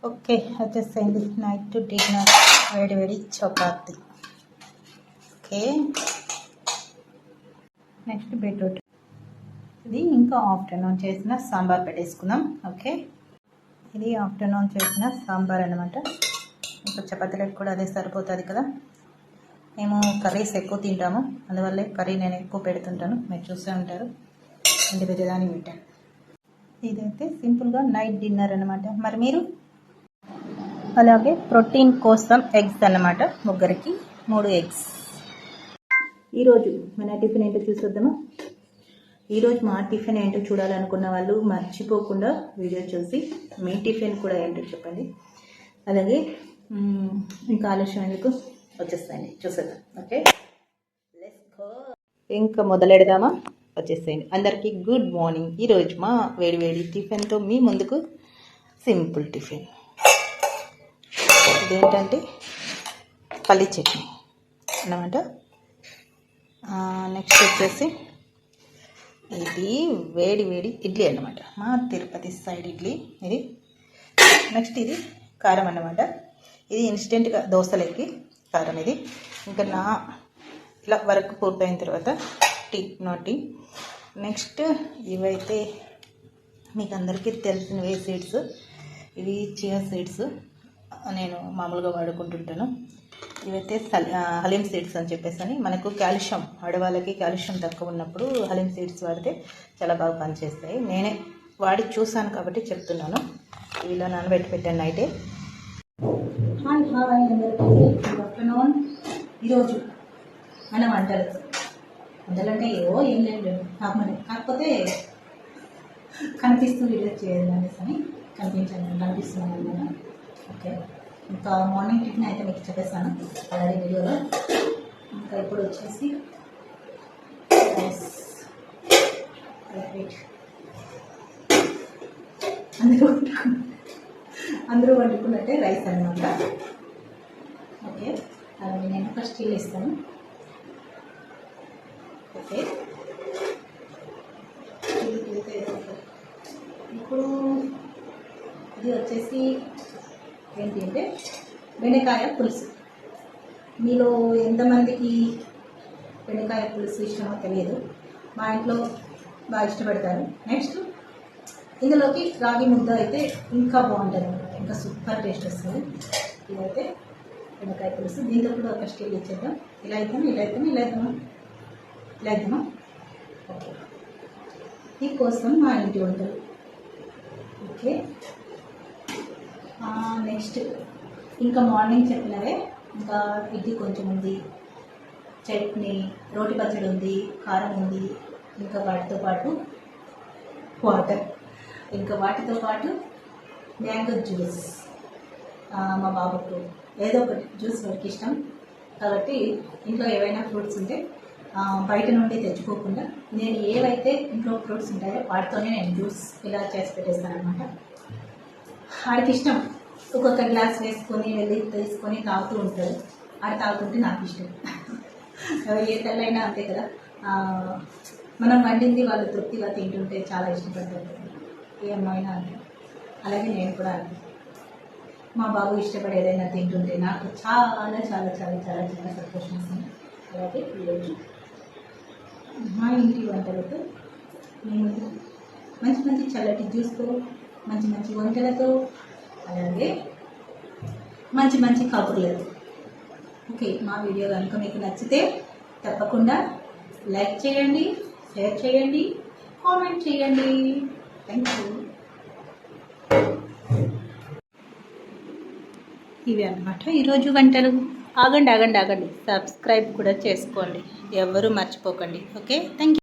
Okay, వచ్చేసేయండి. Night dinner వేడి వేడి చపాతి. Okay, next beetroot. ఇది ఇంకా ఆఫ్టర్నూన్ చేసిన సాంబార్ పెట్టేసుకుందాం. ఓకే, ఇది ఆఫ్టర్నూన్ చేసిన సాంబార్ అనమాట. ఇంకా చపాతీలకు కూడా అదే సరిపోతుంది కదా. మేము కర్రీస్ ఎక్కువ తింటాము, అందువల్లే కర్రీ నేను ఎక్కువ పెడుతుంటాను. మీరు చూసే ఉంటారు. ఇంటి పెద్దదాన్ని పెట్టాను. ఇదైతే సింపుల్గా నైట్ డిన్నర్ అనమాట. మరి మీరు? అలాగే ప్రోటీన్ కోసం ఎగ్స్ అన్నమాట. ముగ్గురికి 3 ఎగ్స్. ఈరోజు మన టిఫిన్ ఏంటో చూసేద్దామా. ఈరోజు మా టిఫిన్ ఏంటో చూడాలనుకున్న వాళ్ళు మర్చిపోకుండా వీడియో చూసి మీ టిఫిన్ కూడా ఏంటో చెప్పండి. అలాగే ఇంకా ఆలస్యం ఎందుకు, వచ్చేస్తాయండి, చూసేద్దాం. Okay, let's go. ఇంకా మొదలెడదామా? వచ్చేసేయండి. అందరికీ గుడ్ మార్నింగ్. ఈరోజు మా వేడి వేడి టిఫిన్తో మీ ముందుకు సింపుల్ టిఫిన్. ఇదేంటంటే పల్లి చట్నీ అన్నమాట. నెక్స్ట్ వచ్చేసి ఇది వేడి వేడి ఇడ్లీ అన్నమాట. మా తిరుపతి సైడ్ ఇడ్లీ ఇది. నెక్స్ట్ ఇది కారం అన్నమాట. ఇది ఇన్స్టెంట్గా దోశలకి కారం ఇది. ఇంకా నా ఇలా వర్క్ పూర్తయిన తర్వాత టీ. నెక్స్ట్ ఇవైతే మీకు అందరికీ తెలిసినవే సీడ్స్. ఇవి చియా సీడ్స్ నేను మామూలుగా వాడుకుంటుంటాను. ఇవైతే హలీం సీడ్స్ అని చెప్పేసి మనకు కాల్షియం, ఆడవాళ్ళకి కాల్షియం తక్కువ ఉన్నప్పుడు హలీం సీడ్స్ వాడితే చాలా బాగా పనిచేస్తాయి. నేనే వాడి చూసాను కాబట్టి చెప్తున్నాను. ఇలా నానబెట్టి పెట్టాను నైటే. హాయ్ అందరికీ గుడ్ ఆఫ్టర్నూన్. ఈరోజు మన వంటలంటే ఏం లేదు కాకపోతే కనిపిస్తూ వీడియో చేయాలి అనేసి అని కనిపిస్తున్నాను అన్నమాట. ఓకే, ఇంకా మార్నింగ్ టిఫిన్ అయితే మీకు చెప్పేస్తాను అలాగే వీడియోలో. ఇంకా ఇప్పుడు వచ్చేసి అందరూ వండుకున్నట్టే రైస్ అన్నమాట. ఓకే, అలాగే నేను ఫస్ట్ టీ ఇస్తాను. ఓకే, ఇప్పుడు ఇది వచ్చేసి ఏంటి అంటే బెండకాయ పులుసు. మీలో ఎంతమందికి బెండకాయ పులుసు ఇష్టమో తెలియదు. మా ఇంట్లో బాగా ఇష్టపడతారు. నెక్స్ట్ ఇందులోకి రాగి ముద్ద అయితే ఇంకా బాగుంటుంది అనమాట, ఇంకా సూపర్ టేస్ట్ వస్తుంది. ఇదైతే బెండకాయ పులుసు. దీంతో కూడా ఒక స్టీల్ ఇచ్చేద్దాం. ఇలా అవుతామా. ఓకే, దీనికోసం మా ఇంటి వంటలు. ఓకే, నెక్స్ట్ ఇంకా మార్నింగ్ చెప్పినవే. ఇంకా ఇడ్లీ కొంచెం ఉంది, చట్నీ, రోటి పచ్చడి ఉంది, కారం ఉంది, ఇంకా వాటితో పాటు వాటర్, ఇంకా వాటితో పాటు మ్యాంగో జ్యూస్. మా బాబుకు ఏదో ఒకటి జ్యూస్ వాడికి ఇష్టం కాబట్టి ఇంట్లో ఏవైనా ఫ్రూట్స్ ఉంటే బయట నుండి తెచ్చుకోకుండా నేను ఏవైతే ఇంట్లో ఫ్రూట్స్ ఉంటాయో వాటితోనే నేను జ్యూస్ ఇలా చేసి పెట్టేస్తాను అనమాట. వాడికి ఇష్టం. ఒక్కొక్క గ్లాస్ వేసుకొని వెళ్ళి తీసుకొని తాగుతూ ఉంటాడు. ఆడ తాగుతుంటే నాకు ఇష్టం. ఏ తల్లైనా అంతే కదా, మనం వండింది వాళ్ళు తృప్తిగా తింటుంటే చాలా ఇష్టపడతారు. ఏ అమ్మాయినా అంతే. అలాగే నేను కూడా అంతే. మా బాబు ఇష్టపడి ఏదైనా తింటుంటే నాకు చాలా చాలా చాలా చాలా చాలా సంతోషం వస్తుంది. అలాగే ఈరోజు మా ఇంటి వంటలతో మేము మంచి మంచి చల్లటి జ్యూస్తో, మంచి మంచి వంటలతో, అలాగే మంచి మంచి కబుర్లతో. ఓకే, మా వీడియో కనుక మీకు నచ్చితే తప్పకుండా లైక్ చేయండి, షేర్ చేయండి, కామెంట్ చేయండి. Thank you. ఇవి అన్నమాట ఈరోజు వంటలు. ఆగండి, సబ్స్క్రైబ్ కూడా చేసుకోండి, ఎవరు మర్చిపోకండి. Okay, thank you.